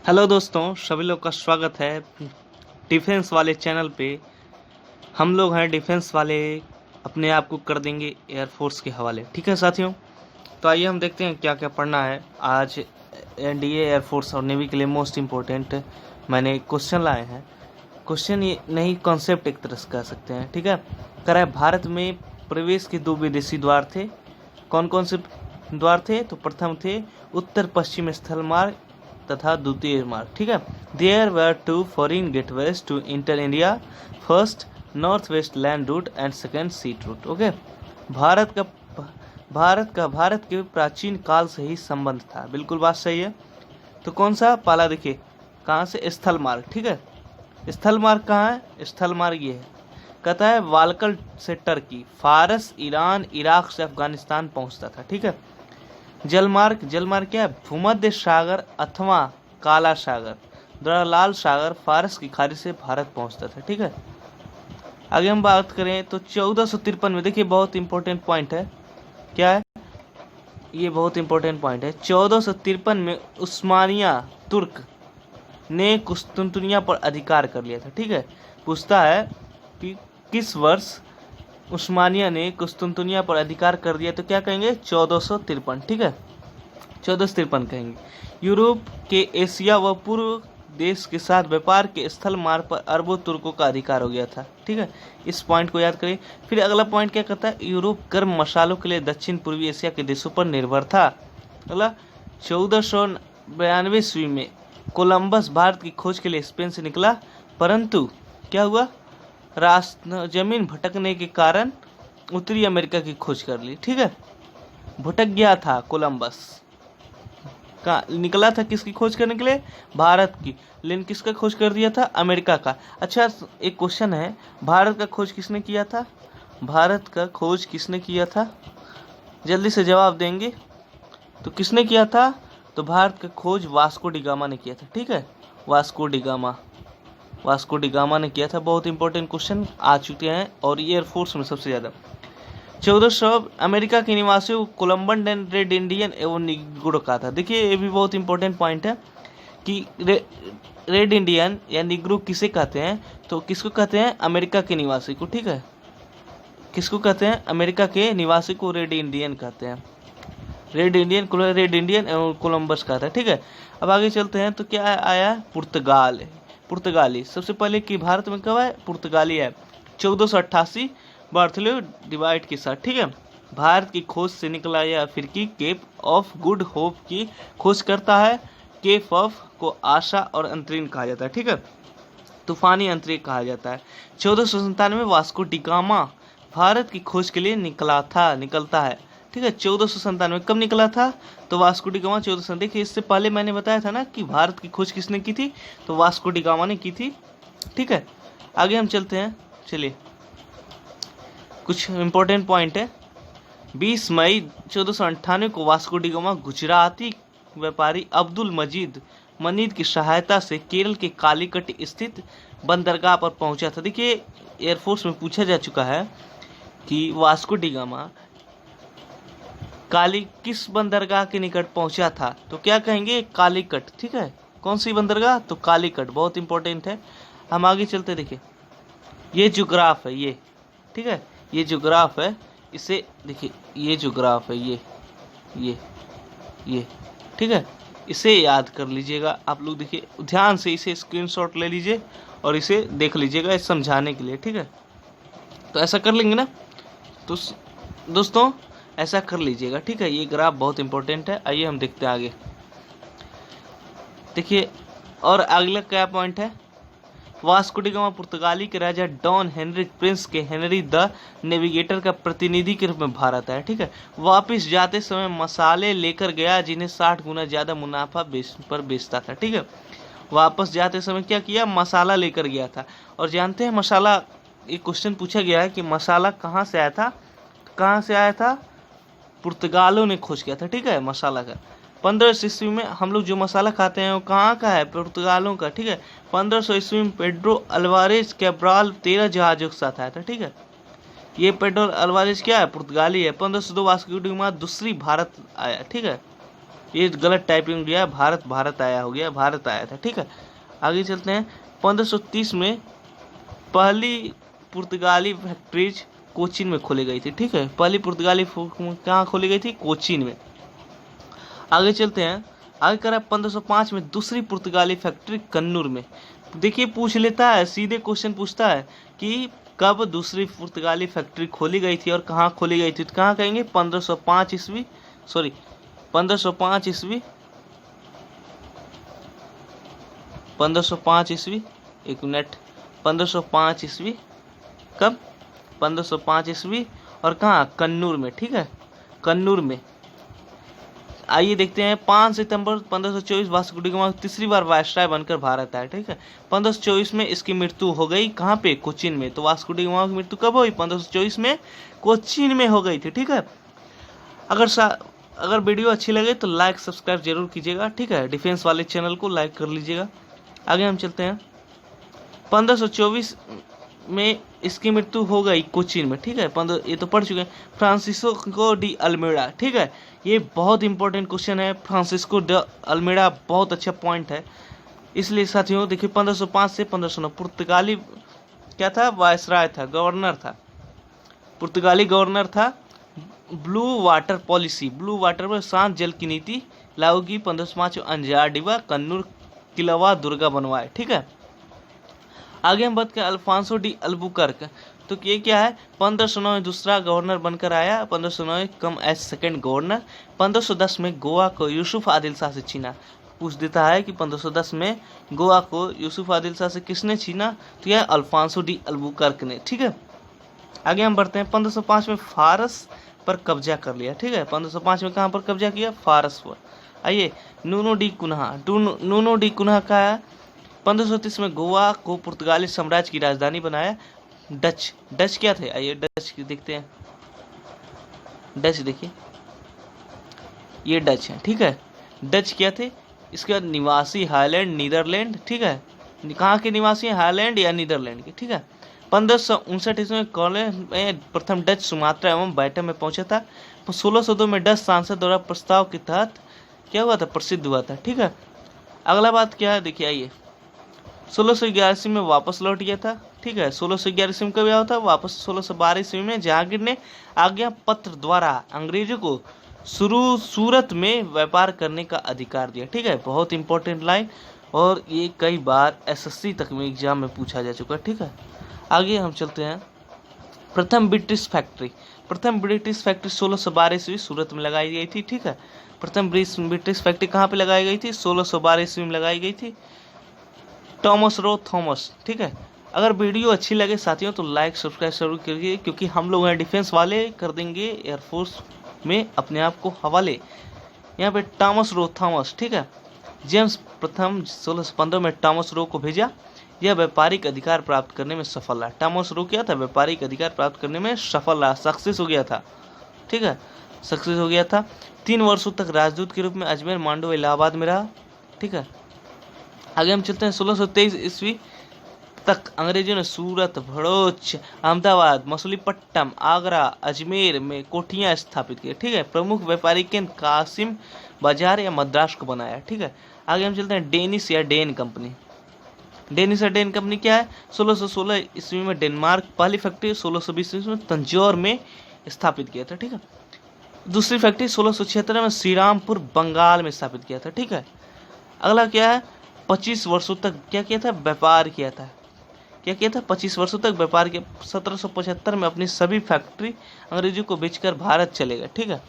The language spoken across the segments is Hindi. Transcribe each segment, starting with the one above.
हेलो दोस्तों, सभी लोग का स्वागत है डिफेंस वाले चैनल पे। हम लोग हैं डिफेंस वाले, अपने आप को कर देंगे एयरफोर्स के हवाले। ठीक है साथियों, तो आइए हम देखते हैं क्या क्या पढ़ना है आज। एनडीए, एयरफोर्स और नेवी के लिए मोस्ट इम्पोर्टेंट मैंने क्वेश्चन लाए हैं। क्वेश्चन ये नहीं, कॉन्सेप्ट एक तरह से कह सकते हैं। ठीक है, कह रहा है भारत में प्रवेश के 2 विदेशी द्वार थे। कौन कौन से द्वार थे? तो प्रथम थे उत्तर पश्चिम स्थल मार्ग तथा द्वितीय मार्ग। ठीक है, there were 2 foreign gateways to enter India, first north west land route and second sea route. Okay, Bharat के प्राचीन काल से ही संबंध था। बिल्कुल बात सही है। तो कौन सा पाला? देखिए कहाँ से? स्थल मार्ग। ठीक है, स्थल मार्ग कहाँ है? स्थल मार्ग ये है, कहता है वालकल से टर्की, फारस, ईरान, इराक से अफगानिस्तान पहुंचता था। ठीक है, जलमार्ग क्या है? भूमध्य सागर अथवा काला सागर द्वारा लाल सागर फारस की खाड़ी से भारत पहुंचता था। ठीक है, आगे हम बात करें तो 1453 में, देखिए बहुत इंपॉर्टेंट पॉइंट है। क्या है ये? बहुत इंपॉर्टेंट पॉइंट है। 1453 में उस्मानिया तुर्क ने कुस्तुनतुनिया पर अधिकार कर लिया था। ठीक है, पूछता है कि किस वर्ष उस्मानिया ने कुस्तुनतुनिया पर अधिकार कर दिया, तो क्या कहेंगे? 1453। ठीक है, 1453 कहेंगे। यूरोप के एशिया व पूर्व देश के साथ व्यापार के स्थल मार्ग पर अरबों तुर्कों का अधिकार हो गया था। ठीक है, इस पॉइंट को याद करिए। फिर अगला पॉइंट क्या कहता है? यूरोप गर्म मसालों के लिए दक्षिण पूर्वी एशिया के देशों पर निर्भर था। अगला 1492 ईस्वी में कोलंबस भारत की खोज के लिए स्पेन से निकला, परंतु क्या हुआ? जमीन भटकने के कारण उत्तरी अमेरिका की खोज कर ली। ठीक है, भटक गया था कोलंबस का, निकला था किसकी खोज करने के लिए? भारत की, लेकिन किसका खोज कर दिया था? अमेरिका का। अच्छा, एक क्वेश्चन है, भारत का खोज किसने किया था? भारत का खोज किसने किया था? जल्दी से जवाब देंगे। तो किसने किया था? तो भारत का खोज वास्को डी गामा ने किया था। ठीक है, वास्को डी गामा ने किया था। बहुत इंपॉर्टेंट क्वेश्चन आ चुके हैं और एयरफोर्स में सबसे ज़्यादा। 1400 अमेरिका के निवासियों को कोलंबन एंड रेड इंडियन एवं निग्रो कहा था। देखिए ये भी बहुत इंपॉर्टेंट पॉइंट है कि रेड इंडियन या निग्रो किसे कहते हैं? तो किसको कहते हैं? अमेरिका के निवासी को। ठीक है, किसको कहते हैं? अमेरिका के निवासी को रेड इंडियन कहते हैं। रेड इंडियन एवं कोलंबस कहता है। ठीक है, अब आगे चलते हैं तो क्या आया? पुर्तगाली सबसे पहले कि भारत में कब है? पुर्तगाली है 1488 बार्थोलोमेव डिवाइड के साथ। ठीक है, भारत की खोज से निकला यह अफ्रीकी केप ऑफ गुड होप की खोज करता है। केप ऑफ को आशा और अंतरिण कहा जाता है। ठीक है, तूफानी अंतरिक्ष कहा जाता है। 1497 वास्को डी गामा भारत की खोज के लिए निकलता है। ठीक है, 1497 कब निकला था? तो वास्को डी गामा 1400। देखिए इससे पहले मैंने बताया था ना कि भारत की खोज किसने की थी? तो वास्को डी गामा ने की थी। ठीक है, आगे हम चलते हैं। चलिए कुछ इंपॉर्टेंट पॉइंट है। 20 मई 1498 को वास्को डी गामा गुजराती व्यापारी अब्दुल मजीद मनीद की सहायता से केरल के कालीकट स्थित बंदरगाह पर पहुंचा था। देखिए एयरफोर्स में पूछा जा चुका है कि वास्को डी गामा किस बंदरगाह के निकट पहुंचा था, तो क्या कहेंगे? कालीकट। ठीक है, कौन सी बंदरगाह? तो कालीकट। बहुत इंपॉर्टेंट है। हम आगे चलते, देखिए ये जो ग्राफ है ये, ठीक है, ये जो ग्राफ है इसे देखिए, ये जो ग्राफ है ये ठीक है, इसे याद कर लीजिएगा आप लोग। देखिए ध्यान से इसे स्क्रीनशॉट ले लीजिए और इसे देख लीजिएगा इस समझाने के लिए। ठीक है, तो ऐसा कर लेंगे ना? तो दोस्तों ऐसा कर लीजिएगा। ठीक है, ये ग्राफ बहुत इंपॉर्टेंट है। आइए हम देखते हैं आगे। देखिए और अगला क्या पॉइंट है? वास्को डी गामा पुर्तगाली के राजा डॉन हेनरिक प्रिंस के हेनरी द नेविगेटर का प्रतिनिधि के रूप में भारत आया। ठीक है, वापस जाते समय मसाले लेकर गया जिन्हें 60 गुना ज्यादा मुनाफा पर बेचता था। ठीक है, वापस जाते समय क्या किया? मसाला लेकर गया था। और जानते हैं मसाला, एक क्वेश्चन पूछा गया है कि मसाला कहाँ से आया था? कहाँ से आया था? पुर्तगालों ने खोज किया था। ठीक है, मसाला का 1500 ईस्वी में हम लोग जो मसाला खाते हैं वो कहाँ का है? पुर्तगालों का। ठीक है, 1500 ईस्वी में पेड्रो अल्वारेज कैब्राल 13 जहाजों के साथ आया था। ठीक है, ये पेड्रो अल्वारेज क्या है? पुर्तगाली है। 1502 वास्को डी गामा दूसरी भारत आया। ठीक है, ये गलत टाइपिंग गया, भारत भारत आया हो गया, भारत आया था, ठीक है। आगे चलते हैं। 1530 में पहली पुर्तगाली फैक्ट्रीज कोचीन में खोली गई थी, ठीक है। पहली पुर्तगाली कहाँ खोली गई थी? कोचीन में। आगे चलते हैं। आगे करा 1505 में दूसरी पुर्तगाली फैक्ट्री कन्नूर में। देखिए पूछ लेता है, सीधे क्वेश्चन पूछता है कि कब दूसरी पुर्तगाली फैक्ट्री खोली गई थी और कहाँ खोली गई थी, तो कहाँ कहेंगे? 1505 ईस्वी, सॉरी 1505 ईस्वी, 1505 ईस्वी, एक मिनट, 1505 ईस्वी, कब? 1505 ईस्वी, और कहाँ? कन्नूर में, ठीक है, कन्नूर में। आइए देखते हैं। 5 सितंबर 1524 वास्को डी गामा तीसरी बार वायसराय बनकर भारत आया, ठीक है। 1524 में इसकी मृत्यु हो गई, कहाँ पे? कोचीन में। तो वास्को डी गामा की मृत्यु कब हुई? 1524 में कोचीन में हो गई थी, ठीक है। अगर वीडियो अच्छी लगे तो लाइक सब्सक्राइब जरूर कीजिएगा, ठीक है। डिफेंस वाले चैनल को लाइक कर लीजिएगा। आगे हम चलते हैं। 1524 में इसकी मृत्यु हो गई कोचीन में, ठीक है। ये तो पढ़ चुके हैं। फ्रांसिस्को डी अल्मेडा, ठीक है, ये बहुत इंपॉर्टेंट क्वेश्चन है। फ्रांसिस्को डी अल्मेडा बहुत अच्छा पॉइंट है, इसलिए साथियों देखिए 1505 से 1509 पुर्तगाली क्या था? वायसराय था, गवर्नर था, पुर्तगाली गवर्नर था। Blue water policy, blue water पर शांत जल की नीति लागू की। 1505 अंजार डिवा कन्नूर किलावा दुर्गा बनवाए, ठीक है। आगे हम बात करें अल्फांसो डी अल्बुकर्क, तो ये क्या है? 1509 में दूसरा गवर्नर बनकर आया, 1509 कम एज सेकंड गवर्नर। 1510 में गोवा को यूसुफ आदिल शाह से छीना। पूछ देता है कि 1510 में गोवा को यूसुफ आदिल शाह से किसने छीना? तो यह अल्फांसो डी अल्बुकर्क ने, ठीक है। आगे हम बढ़ते हैं। 1505 में फारस पर कब्जा कर लिया, ठीक है। 1505 में कहाँ पर कब्जा किया? फारस पर। आइए Nuno da Cunha, Nuno da Cunha का है। 1530 में गोवा को पुर्तगाली साम्राज्य की राजधानी बनाया। डच क्या थे? आइए डच देखते हैं। डच देखिए, ये डच है, ठीक है। डच क्या थे? इसके बाद निवासी हाईलैंड नीदरलैंड, ठीक है। कहाँ के निवासी? हाईलैंड या नीदरलैंड के, ठीक है। 1559 ईस्वी में कॉलेज में प्रथम डच सुमात्रा एवं बैटम में पहुंचा था। 1602 में डच सांसद द्वारा प्रस्ताव के तहत क्या हुआ था? प्रसिद्ध हुआ था, ठीक है। अगला बात क्या है? देखिए आइए 1611 ईस्वी में वापस लौट गया था, ठीक है। 1611 ईस्वी में कब आया था वापस? 1612 ईस्वी में जहांगीर ने आज्ञा पत्र द्वारा अंग्रेजों को सूरत में व्यापार करने का अधिकार दिया, ठीक है। बहुत इंपॉर्टेंट लाइन, और ये कई बार एसएससी तक में एग्जाम में पूछा जा चुका है, ठीक है। आगे हम चलते हैं। प्रथम ब्रिटिश फैक्ट्री 1612 ईस्वी सूरत में लगाई गई थी, ठीक है। प्रथम ब्रिटिश फैक्ट्री कहाँ पे लगाई गई थी? 1612 ईस्वी में लगाई गई थी। थॉमस रो थॉमस, ठीक है। अगर वीडियो अच्छी लगे साथियों तो लाइक सब्सक्राइब जरूर करिए, क्योंकि हम लोग हैं डिफेंस वाले, कर देंगे एयरफोर्स में अपने आप को हवाले। यहाँ पे थॉमस रो थॉमस, ठीक है। जेम्स प्रथम 1615 में थॉमस रो को भेजा। यह व्यापारिक अधिकार प्राप्त करने में सफल रहा। थॉमस रो क्या था? व्यापारिक अधिकार प्राप्त करने में सफल रहा, सक्सेस हो गया था, ठीक है, सक्सेस हो गया था। 3 वर्षों तक राजदूत के रूप में अजमेर, मांडू, इलाहाबाद में रहा, ठीक है। आगे हम चलते हैं। 1623 ईस्वी तक अंग्रेजों ने सूरत, भड़ोच, अहमदाबाद, मछलीपट्टनम, आगरा, अजमेर में कोठियां स्थापित की, ठीक है। प्रमुख व्यापारी केंद्र कासिम बाजार या मद्रास को बनाया, ठीक है। आगे हम चलते हैं। डेनिश या डेन कंपनी, डेनिश या डेन कंपनी क्या है? 1616 ईस्वी में डेनमार्क, पहली फैक्ट्री 1620 ईस्वी में तंजौर में स्थापित किया था, ठीक है। दूसरी फैक्ट्री 1676 में श्रीरामपुर बंगाल में स्थापित किया था, ठीक है। अगला क्या है? 25 वर्षों तक क्या किया था? व्यापार किया था। क्या किया था? 25 वर्षों तक व्यापार किया। 1775 में अपनी सभी फैक्ट्री अंग्रेजों को बेचकर भारत चले गए, ठीक है।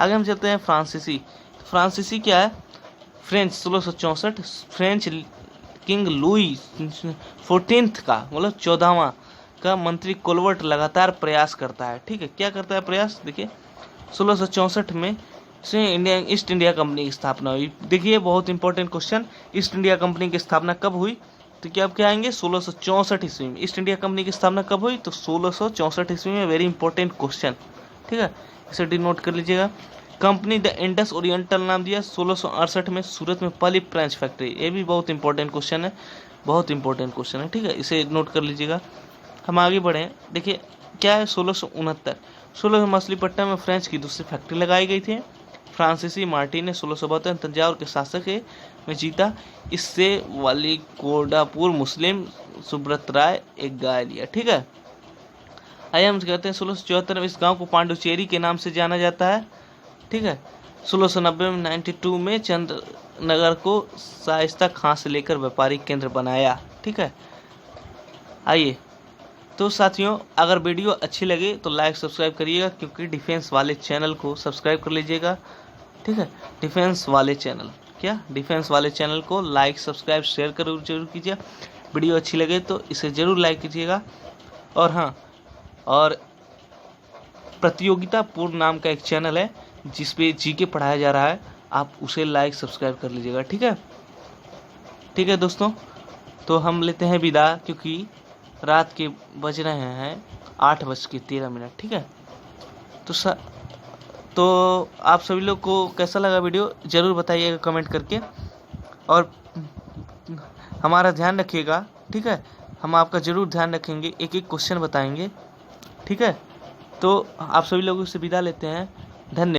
आगे हम चलते हैं। फ्रांसीसी क्या है? फ्रेंच 1664 फ्रेंच किंग लुई 14 का मतलब 14वां का मंत्री कोलवर्ट लगातार प्रयास करता है, ठीक है। क्या करता है प्रयास? देखिए 1664 में ईस्ट इंडिया कंपनी की स्थापना हुई। देखिए बहुत important question, east India company की स्थापना कब हुई? तो क्या आप क्या आएंगे? 1664 ईस्वी में। ईस्ट इंडिया कंपनी की स्थापना कब हुई? तो 1664 ईस्वी में। वेरी इंपॉर्टेंट क्वेश्चन, ठीक है, इसे डिनोट कर लीजिएगा। कंपनी द इंडस ओरिएंटल नाम दिया। 1668 में सूरत में पहली फ्रेंच फैक्ट्री। ये भी बहुत इंपॉर्टेंट क्वेश्चन है, बहुत इंपॉर्टेंट क्वेश्चन है, ठीक है, इसे नोट कर लीजिएगा। हम आगे बढ़े। देखिए क्या है? 1669 मछलीपट्टनम में फ्रेंच की दूसरी फैक्ट्री लगाई गई थी। फ्रांसीसी मार्टी ने 1672 तंजावुर के शासक में जीता। इससे वाली कोडापुर मुस्लिम सुब्रत राय एक गाय लिया। ठीक है, आइए हम कहते हैं 1674 में इस गांव को पांडुचेरी के नाम से जाना जाता है। ठीक है, 1690 में 92 में चंद्रनगर को शाइस्ता खां से लेकर व्यापारिक केंद्र बनाया। ठीक है, आइए तो साथियों, अगर वीडियो अच्छी लगे तो लाइक सब्सक्राइब करिएगा, क्योंकि डिफेंस वाले चैनल को सब्सक्राइब कर लीजिएगा। ठीक है, डिफेंस वाले चैनल को लाइक सब्सक्राइब शेयर जरूर कीजिए। वीडियो अच्छी लगे तो इसे ज़रूर लाइक कीजिएगा। और हाँ, और प्रतियोगिता पूर्ण नाम का एक चैनल है जिसपे जीके पढ़ाया जा रहा है, आप उसे लाइक सब्सक्राइब कर लीजिएगा। ठीक है दोस्तों, तो हम लेते हैं विदा, क्योंकि रात के बज रहे हैं 8:13। ठीक है, तो आप सभी लोग को कैसा लगा वीडियो ज़रूर बताइएगा कमेंट करके, और हमारा ध्यान रखिएगा। ठीक है, हम आपका ज़रूर ध्यान रखेंगे, एक एक क्वेश्चन बताएंगे। ठीक है, तो आप सभी लोगों से विदा लेते हैं। धन्यवाद।